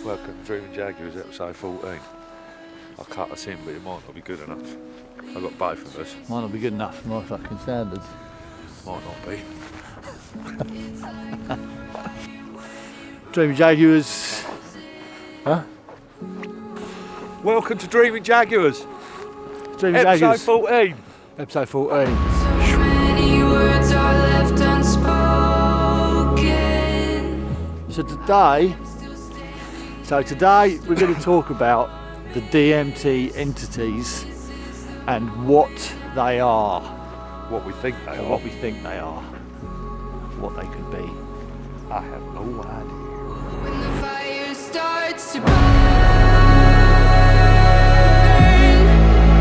Welcome to Dreaming Jaguars, episode 14. I cut us in, but it might not be good enough. I've got both of us. Might not be good enough for my fucking standards. Might not be. Dreaming Jaguars. Huh? Welcome to Dreaming Jaguars, Dreaming episode Jaguars. 14. Episode 14. So many words are left unspoken. So today we're going to talk about the DMT entities and what they are. What we think they are. What we think they are. What they could be. I have no idea. When the fire starts to burn.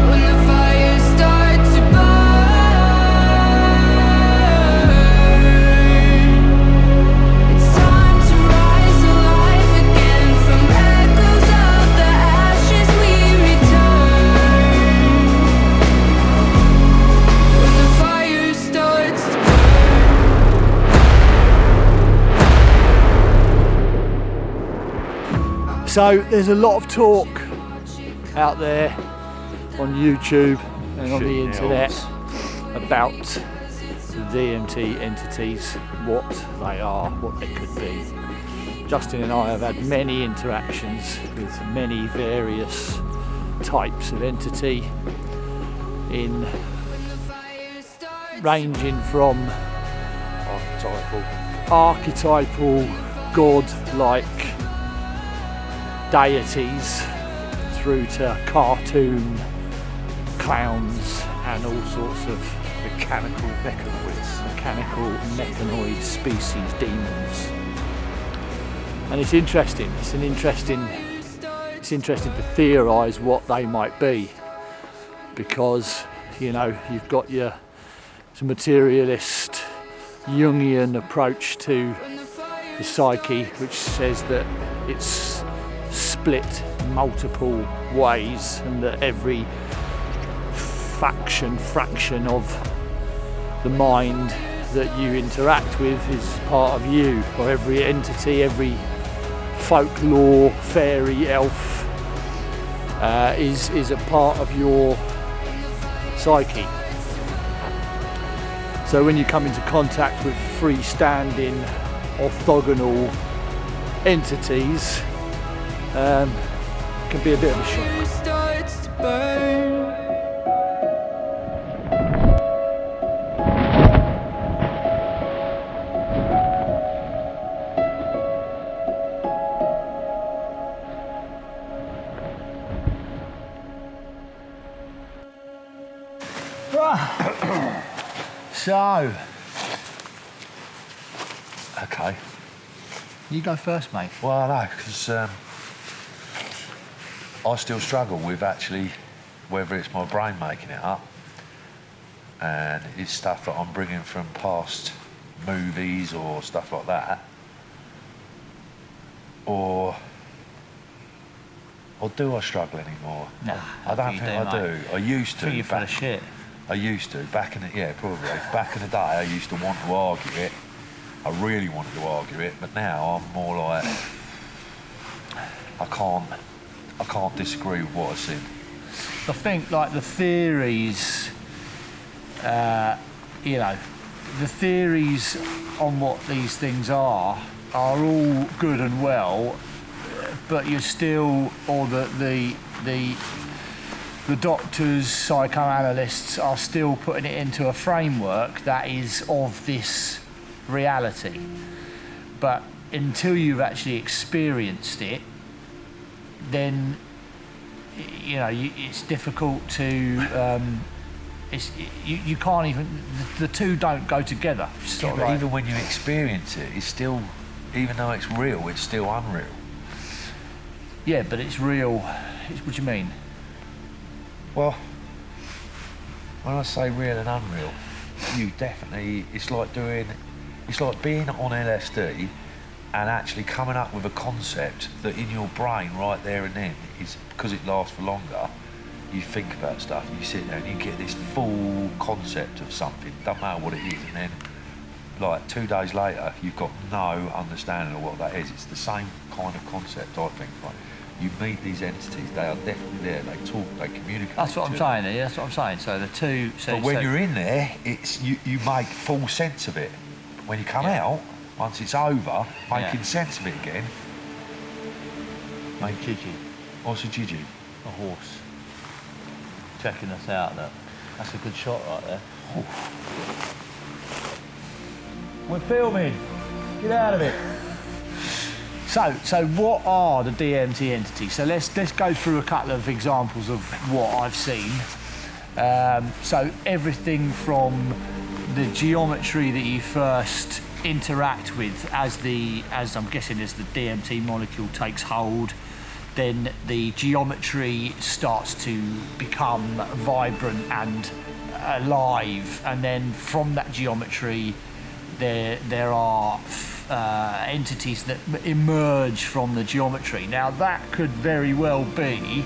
When the fire starts to burn. It's time to rise alive again. From echoes of the ashes we return. When the fire starts to So there's a lot of talk out there on YouTube and on the Shit, internet elves. about the DMT entities, what they are, what they could be. Justin and I have had many interactions with many various types of entity, in ranging from archetypal god-like deities through to cartoon clowns and all sorts of mechanical mechanoid species demons. And it's interesting to theorise what they might be, because you know you've got your materialist Jungian approach to the psyche, which says that it's split multiple ways and that every fraction of the mind that you interact with is part of you, or every entity, every folklore, fairy, elf is a part of your psyche. So when you come into contact with freestanding orthogonal entities, can be a bit of a shock. starts to burn. So, Okay. you go first, mate. Well, no, because I still struggle with actually whether it's my brain making it up and it's stuff that I'm bringing from past movies or stuff like that, or do I struggle anymore? Nah, I don't think I do. I used to. I think you're full of shit. I used to back in the probably back in the day. I used to want to argue it. I really wanted to argue it, but now I'm more like I can't disagree with what I've seen. I think like the theories, the theories on what these things are all good and well, but you're still, or the doctors, psychoanalysts are still putting it into a framework that is of this reality. But until you've actually experienced it, then it's difficult to. You can't even. The two don't go together. Yeah, but even when you experience it, it's still, even though it's real, it's still unreal. Yeah, but it's real. What do you mean? Well, when I say real and unreal, you definitely, it's like being on LSD and actually coming up with a concept that in your brain right there and then is, because it lasts for longer, you think about stuff and you sit there and you get this full concept of something, doesn't matter what it is, and then like 2 days later, you've got no understanding of what that is. It's the same kind of concept, I think. Like, you meet these entities, they are definitely there. They talk, they communicate. That's what I'm saying. Yeah, that's what I'm saying. So the two. But when you're in there, it's you make full sense of it. When you come out, once it's over, making sense of it again. Mate, Gigi, What's a Gigi? a horse, checking us out. That's a good shot right there. We're filming. Get out of it. So what are the DMT entities? So let's go through a couple of examples of what I've seen. So everything from the geometry that you first interact with as I'm guessing as the DMT molecule takes hold, then the geometry starts to become vibrant and alive, and then from that geometry there are entities that emerge from the geometry. Now that could very well be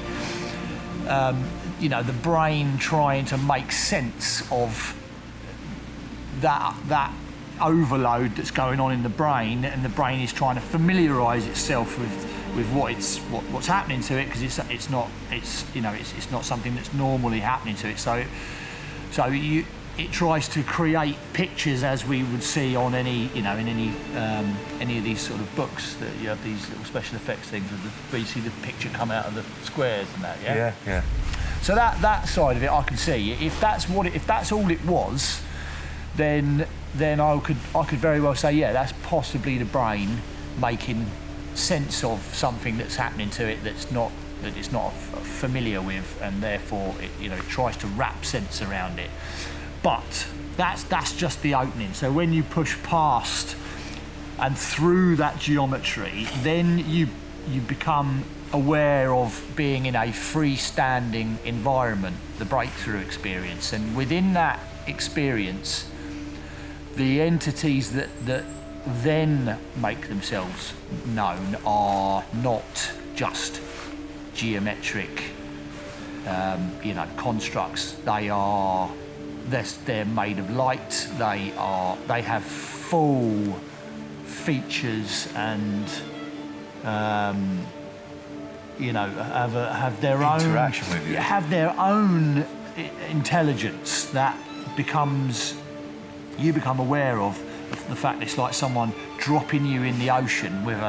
the brain trying to make sense of that overload that's going on in the brain, and the brain is trying to familiarise itself with what's happening to it, because it's not something that's normally happening to it. So it tries to create pictures, as we would see on any of these sort of books that you have these little special effects things where you see the picture come out of the squares and that. Yeah. So that side of it I can see. If that's all it was, then I could very well say, yeah, that's possibly the brain making sense of something that's happening to it that it's not familiar with, and therefore it tries to wrap sense around it. But that's just the opening. So when you push past and through that geometry, then you become aware of being in a freestanding environment, the breakthrough experience. And within that experience, the entities that then make themselves known are not just geometric constructs. They're made of light. They have full features and have their own interaction with you. Have their own intelligence that you become aware of the fact it's like someone dropping you in the ocean with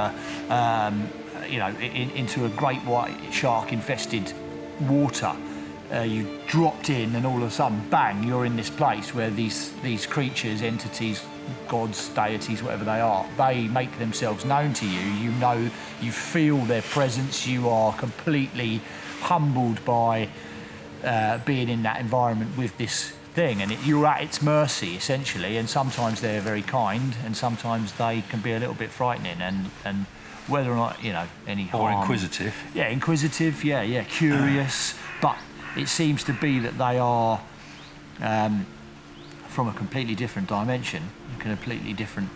into a great white shark infested water. You dropped in, and all of a sudden, bang, you're in this place where these creatures, entities, gods, deities, whatever they are, they make themselves known to you. You feel their presence. You are completely humbled by being in that environment with this thing, and you're at its mercy, essentially. And sometimes they're very kind, and sometimes they can be a little bit frightening, and whether or not any harm. Or inquisitive. Yeah, inquisitive. Curious, but it seems to be that they are from a completely different dimension, a completely different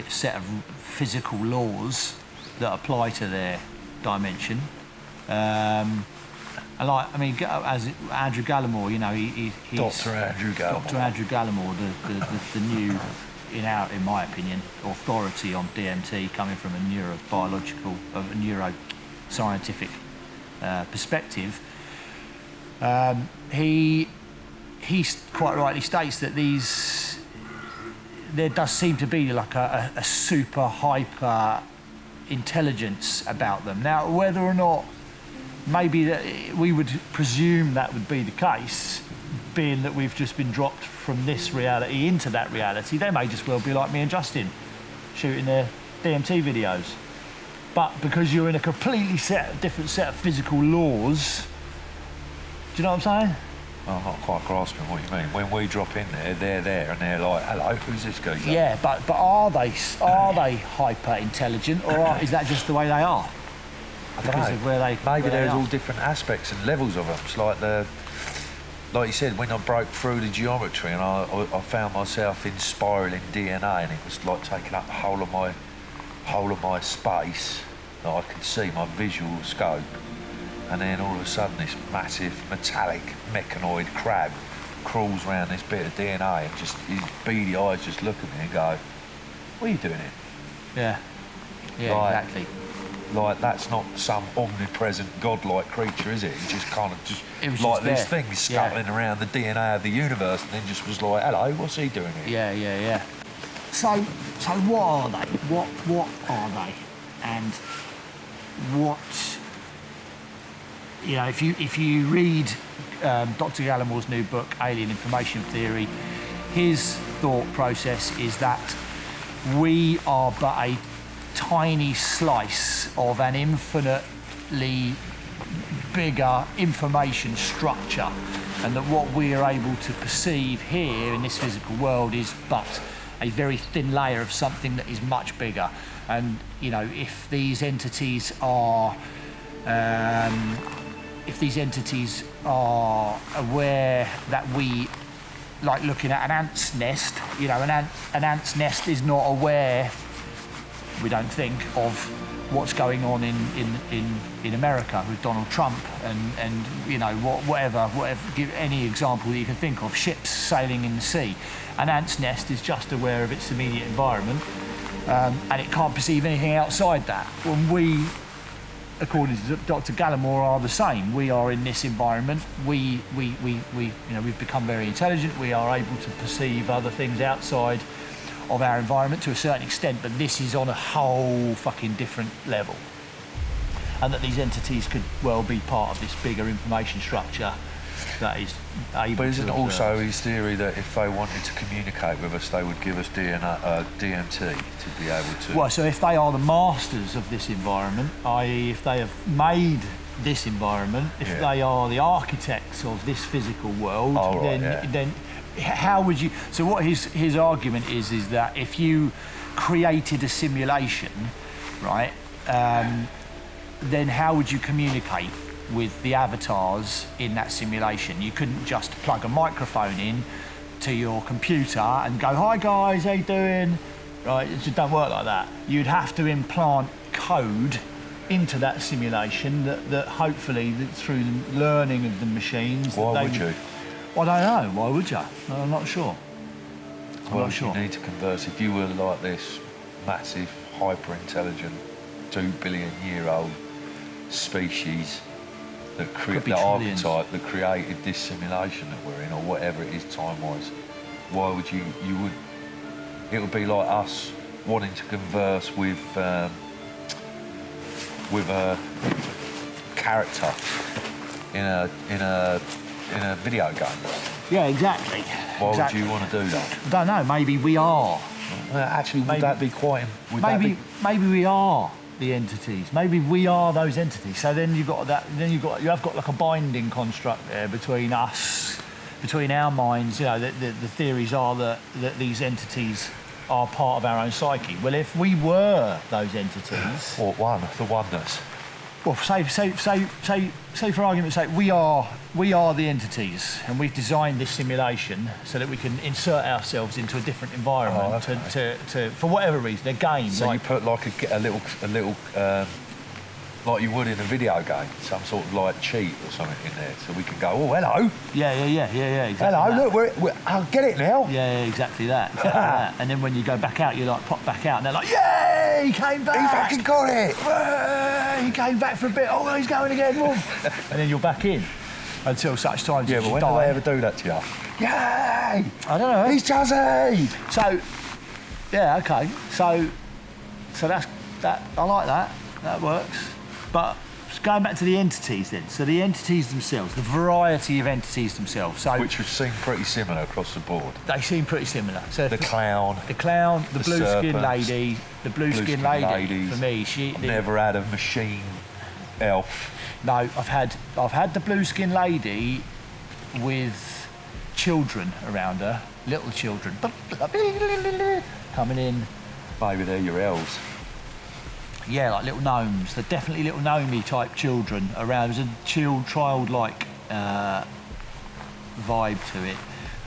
set of physical laws that apply to their dimension. As Andrew Gallimore, he's Dr. Andrew Gallimore. Dr. Andrew Gallimore, the new, in my opinion, authority on DMT, coming from a neuroscientific perspective. He quite rightly states that there does seem to be like a super hyper intelligence about them. Now, whether or not maybe that we would presume that would be the case, being that we've just been dropped from this reality into that reality, they may just well be like me and Justin, shooting their DMT videos. But because you're in a completely different set of physical laws, do you know what I'm saying? I'm not quite grasping what you mean. When we drop in there, they're there and they're like, hello, who's this guy? Yeah, but are they hyper intelligent, or is that just the way they are? I don't Because know. of where they Maybe where they there's are. all different aspects and levels of them. It's like you said, when I broke through the geometry and I found myself in spiralling DNA, and it was like taking up the whole of my space that I could see, my visual scope. And then all of a sudden, this massive metallic mechanoid crab crawls around this bit of DNA and just his beady eyes just look at me and go, "What are you doing here?" Yeah. Yeah, Right. exactly. Like, that's not some omnipresent godlike creature, is it? It just kind of just It was like just these there. things Yeah. scuttling around the DNA of the universe, and then just was like, "Hello, what's he doing here?" Yeah. So what are they? What are they? And what, you know, if you read Dr. Gallimore's new book, Alien Information Theory, his thought process is that we are but a tiny slice of an infinitely bigger information structure, and that what we are able to perceive here in this physical world is but a very thin layer of something that is much bigger. And you know, if these entities are aware that we, like looking at an ant's nest, you know, an ant's nest is not aware, we don't think, of what's going on in America with Donald Trump and you know, whatever, give any example that you can think of, ships sailing in the sea. An ant's nest is just aware of its immediate environment, and it can't perceive anything outside that. When we, according to Dr. Gallimore, are the same. We are in this environment. We you know, we've become very intelligent. We are able to perceive other things outside of our environment to a certain extent, but this is on a whole fucking different level. And that these entities could well be part of this bigger information structure that is able But isn't to also observe. his theory that if they wanted to communicate with us, they would give us DMT to be able to... Well, so if they are the masters of this environment, i.e. if they have made this environment, if Yeah. they are the architects of this physical world, Oh, right, then how would you... So what his argument is that if you created a simulation, right, then how would you communicate with the avatars in that simulation? You couldn't just plug a microphone in to your computer and go, "Hi guys, how you doing?" Right, it just don't work like that. You'd have to implant code into that simulation that hopefully through the learning of the machines... Why that would you? Well, I don't know. Why would you? No, I'm not sure. I'm Well, not sure. you need to converse. If you were like this massive, hyper-intelligent, 2 billion year old species that Could be the trillions. archetype that created this simulation that we're in, or whatever it is time-wise, why would you would... It would be like us wanting to converse with a character in a video game. Yeah, exactly. Why Exactly. would you want to do that? I don't know. Maybe we are. Actually, would Maybe- that be quite... Would that Maybe be, maybe we are the entities. Maybe we are those entities. So then you've got that. Then you have got like a binding construct there between us, between our minds. You know, the theories are that these entities are part of our own psyche. Well, if we were those entities, or one, the oneness. well, say for argument's sake, we are the entities, and we've designed this simulation so that we can insert ourselves into a different environment to for whatever reason, a game. So like, you put like a little like you would in a video game, some sort of like cheat or something in there, so we can go, "Oh, hello, yeah, exactly. hello, that. look, I'll get it now." Yeah, exactly that. And then when you go back out, you like pop back out, and they're like, "Yay, he came back! He fucking got it. He came back for a bit. Oh, he's going again." And then you're back in until such times Yeah, as but you when do die. they ever do that to you? Yay! I don't know. He's Jazzy! So, yeah, okay. So that's that. I like that. That works. But going back to the entities then. So the entities themselves, the variety of entities themselves. So Which would seem pretty similar across the board. they seem pretty similar. So The clown, the clown, the blue skin serpents, lady, the blue skin lady. For me, never had a machine elf. No, I've had the blue skin lady with children around her, little children coming in. Maybe they're your elves. Yeah, like little gnomes. They're definitely little gnomey type children around. There's a childlike vibe to it.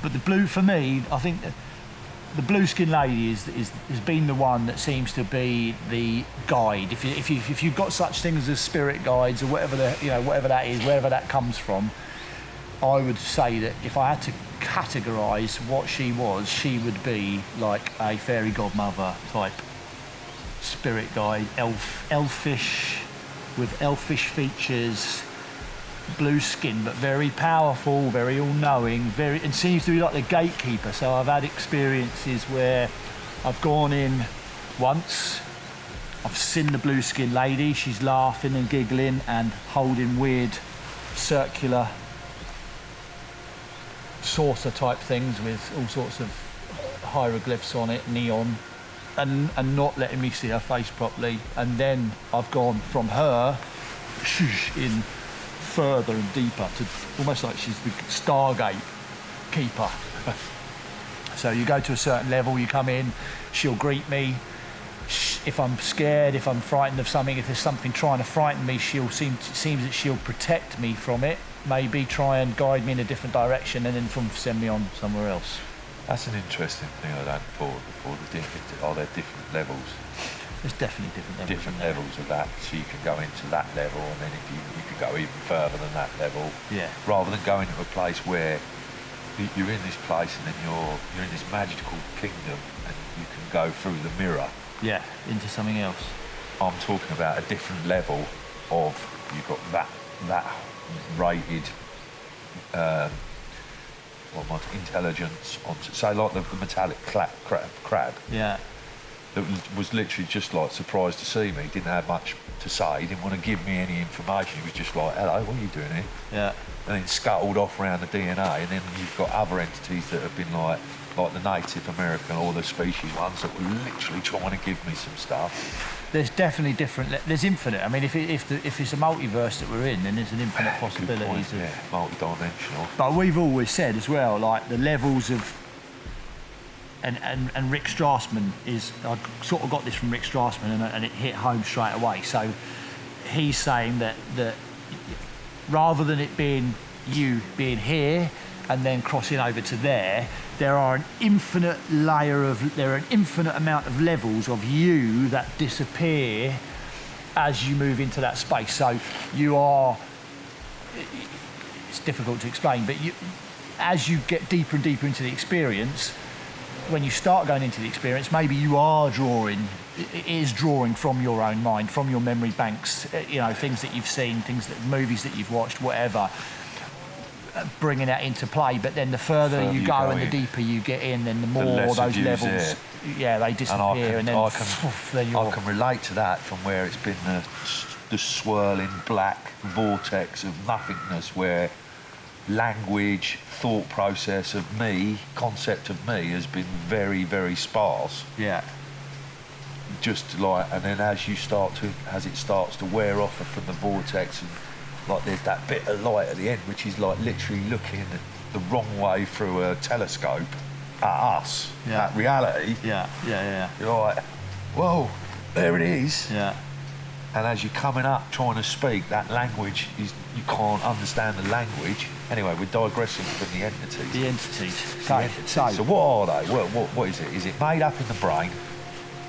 But the blue, for me, I think the blue skin lady has been the one that seems to be the guide. If you've got such things as spirit guides or whatever whatever that is, wherever that comes from, I would say that if I had to categorise what she was, she would be like a fairy godmother type spirit guide, elfish, with elfish features, blue skin, but very powerful, very all-knowing, and seems to be like the gatekeeper. So I've had experiences where I've gone in once, I've seen the blue skin lady, she's laughing and giggling and holding weird circular saucer type things with all sorts of hieroglyphs on it, neon, and not letting me see her face properly. And then I've gone from her in further and deeper to almost like she's the Stargate keeper. So you go to a certain level, you come in, she'll greet me. If I'm scared, if I'm frightened of something, if there's something trying to frighten me, seems that she'll protect me from it, maybe try and guide me in a different direction, and then send me on somewhere else. That's an interesting thing I hadn't thought before. Are there different levels? There's definitely different levels. Different levels of that, so you can go into that level, and then if you could go even further than that level. Yeah. Rather than going to a place where you're in this place and then you're in this magical kingdom, and you can go through the mirror. Yeah, into something else. I'm talking about a different level of, you've got that rated intelligence on, say like the metallic crab. Yeah. That was literally just like surprised to see me, didn't have much to say, didn't want to give me any information. He was just like, hello, what are you doing here? Yeah. And then scuttled off around the DNA, and then you've got other entities that have been like the Native American or the species ones that were literally trying to give me some stuff. There's definitely different. There's infinite. I mean, if it's a multiverse that we're in, then there's an infinite possibilities. Yeah, multi-dimensional. But we've always said as well, like the levels of. And Rick Strassman is. I sort of got this from Rick Strassman, and it hit home straight away. So he's saying that rather than it being you being here and then crossing over to there are an infinite amount of levels of you that disappear as you move into that space. So you are, it's difficult to explain, but as you get deeper and deeper into the experience, when you start going into the experience, maybe you are drawing from your own mind, from your memory banks, things that you've seen, movies that you've watched, whatever, bringing that into play. But then the further you go and the deeper you get in, then the more those levels, they disappear. I can relate to that from where it's been the swirling black vortex of nothingness, where language, thought process of me, concept of me has been very, very sparse. Yeah. Just like, and then as it starts to wear off from the vortex, and like there's that bit of light at the end, which is like literally looking the wrong way through a telescope at us, at reality. Yeah. You're like, whoa, there it is. Yeah. And as you're coming up trying to speak, that language you can't understand the language. Anyway, we're digressing from the entities. The entities. So what are they? What is it? Is it made up in the brain,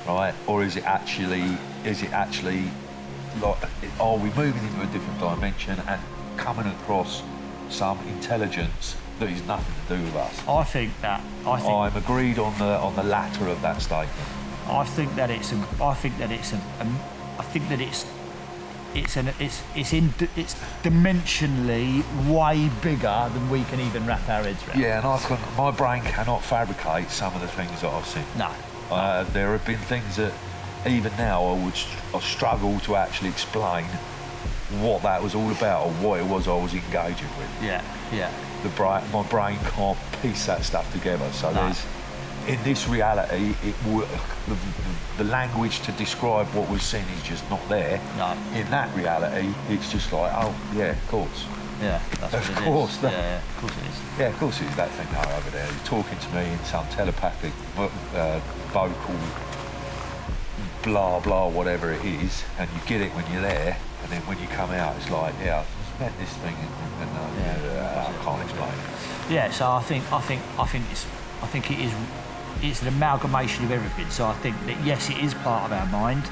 right? Or is it actually like, are we moving into a different dimension and coming across some intelligence that is nothing to do with us? I'm agreed on the latter of that statement. I think that it's dimensionally way bigger than we can even wrap our heads around. Yeah, and my brain cannot fabricate some of the things that I've seen. No. There have been things that even now I struggle to actually explain what that was all about or what it was I was engaging with. Yeah. My brain can't piece that stuff together. So there's, in this reality, the language to describe what we've seen is just not there. No. In that reality, it's just like, oh yeah, of course. Yeah, that's of what course. it is. Yeah, of course it is. Yeah, of course it is that thing over there. You're talking to me in some telepathic, vocal, blah blah, whatever it is, and you get it when you're there, and then when you come out, it's like, yeah, I just met this thing, and I can't explain it. Yeah, so I think it's an amalgamation of everything. So I think that yes, it is part of our mind,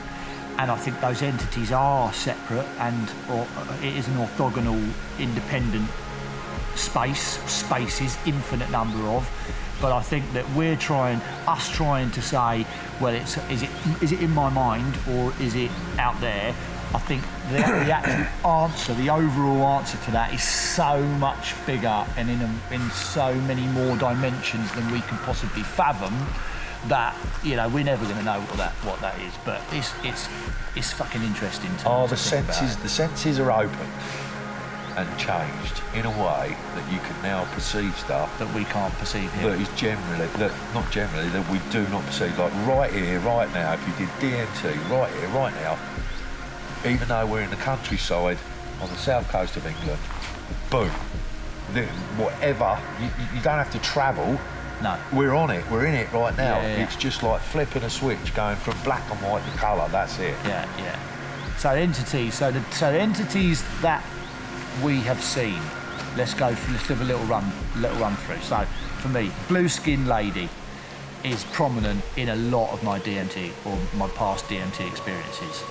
and I think those entities are separate, or it is an orthogonal, independent spaces, infinite number of. But I think that trying to say, well, is it in my mind or is it out there? I think the actual answer, the overall answer to that is so much bigger and in so many more dimensions than we can possibly fathom that, you know, we're never going to know what that is. But it's fucking interesting to the senses are open and changed in a way that you can now perceive stuff that we can't perceive here. that we do not perceive. Like right here, right now, if you did DMT right here, right now, even though we're in the countryside on the south coast of England, boom, whatever, you don't have to travel. No. We're on it, we're in it right now. Yeah. It's just like flipping a switch, going from black and white to colour, that's it. Yeah. So entities, so entities that we have seen. Let's do a little run through. So for me, blue skin lady is prominent in a lot of my DMT or my past DMT experiences.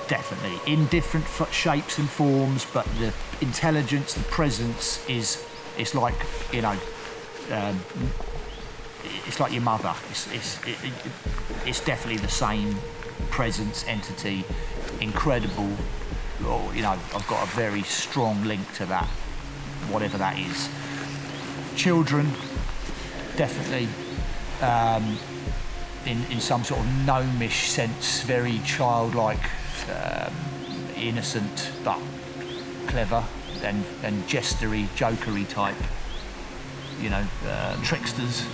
Definitely in different shapes and forms, but the intelligence, the presence it's like, you know, it's like your mother. It's definitely the same presence, entity, incredible. Or, you know, I've got a very strong link to that, whatever that is. Children, definitely, in some sort of gnomish sense, very childlike, innocent but clever and jestery, jokery type, you know, tricksters.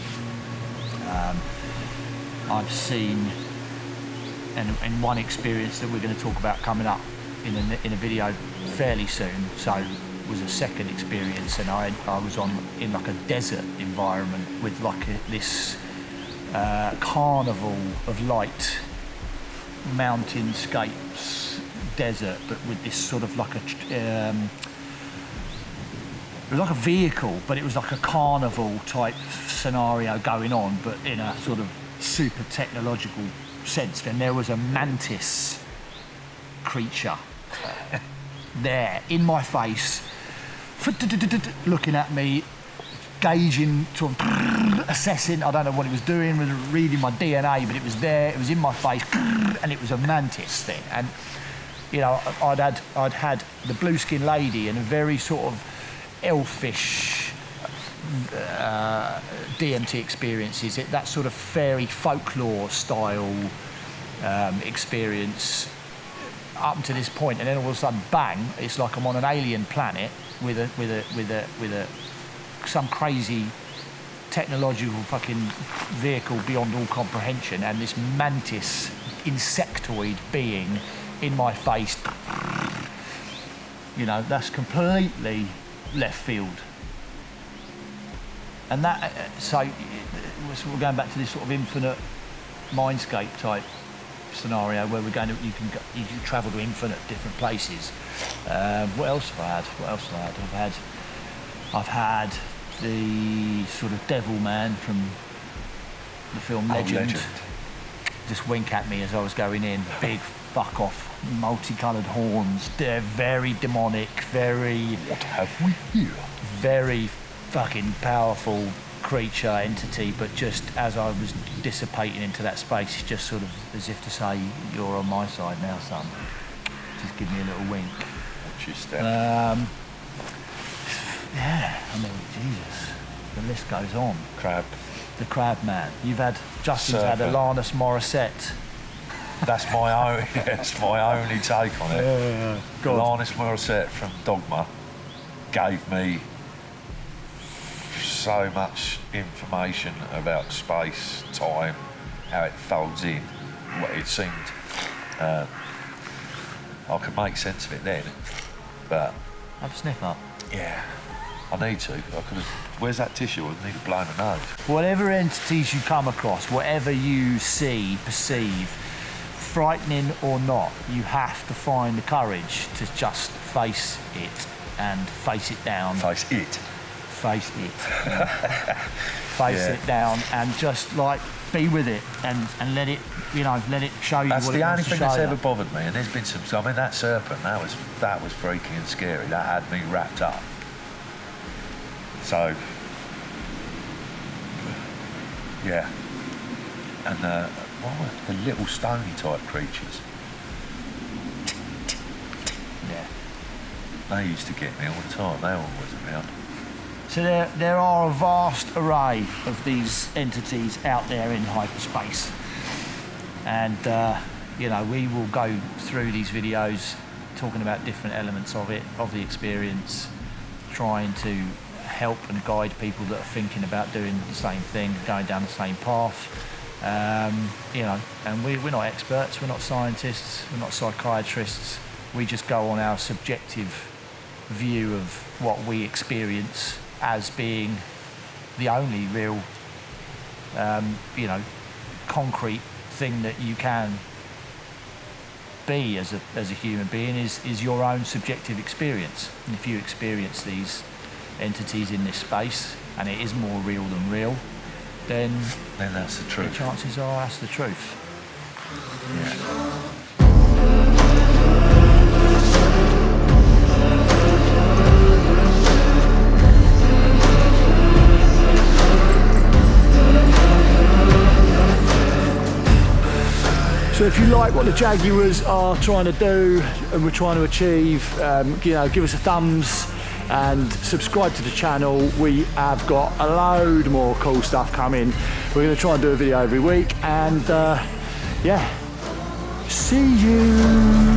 I've seen, and in one experience that we're going to talk about coming up in a video fairly soon, so was a second experience, and I was in like a desert environment with like this carnival of light, mountainscapes, desert, but with this sort of like it was like a vehicle, but it was like a carnival type scenario going on, but in a sort of super technological sense. And there was a mantis creature there in my face, looking at me, gauging, sort of assessing. I don't know what it was doing, was reading my DNA, but it was there, it was in my face, and it was a mantis thing. And you know, I'd had the blue skin lady and a very sort of elfish DMT experiences, that sort of fairy folklore style experience up to this point, and then all of a sudden, bang! It's like I'm on an alien planet with some crazy technological fucking vehicle beyond all comprehension, and this mantis insectoid being in my face. You know, that's completely left field. And that, so we're going back to this sort of infinite mindscape type scenario where you can travel to infinite different places. What else have I had? I've had the sort of devil man from the film Legend. Just wink at me as I was going in. Big fuck off, multicolored horns. They're very demonic, very. What have we here? Very fucking powerful creature, entity, but just as I was dissipating into that space, just sort of as if to say, you're on my side now, son. Just give me a little wink. Watch your step. Yeah, I mean, Jesus, the list goes on. The crab man. Justin's Serpent. had Alanis Morissette. That's my only take on it. Alanis Morissette from Dogma gave me so much information about space, time, how it folds in, what it seemed. I could make sense of it then, but Have a sniff up. yeah, I need to. Where's that tissue? I need to blow my nose. Whatever entities you come across, whatever you see, perceive, frightening or not, you have to find the courage to just face it and face it down. Face it. Face it. Face it down and just like be with it and let it, you know, let it show you That's what it the only wants to thing show that's you. ever bothered me, and there's been some. I mean, that serpent, that was freaky and scary. That had me wrapped up. So, yeah. And what were the little stony type creatures? Yeah. They used to get me all the time. They were always around. So there are a vast array of these entities out there in hyperspace, and you know, we will go through these videos talking about different elements of it, of the experience, trying to help and guide people that are thinking about doing the same thing, going down the same path. You know, and we're not experts, we're not scientists, we're not psychiatrists. We just go on our subjective view of what we experience as being the only real, you know, concrete thing that you can be as a human being is your own subjective experience. And if you experience these entities in this space and it is more real than real, then that's the the truth. chances are that's the truth. Yeah. So if you like what the Jaguars are trying to do and we're trying to achieve, you know, give us a thumbs and subscribe to the channel. We have got a load more cool stuff coming. We're going to try and do a video every week, and yeah, see you.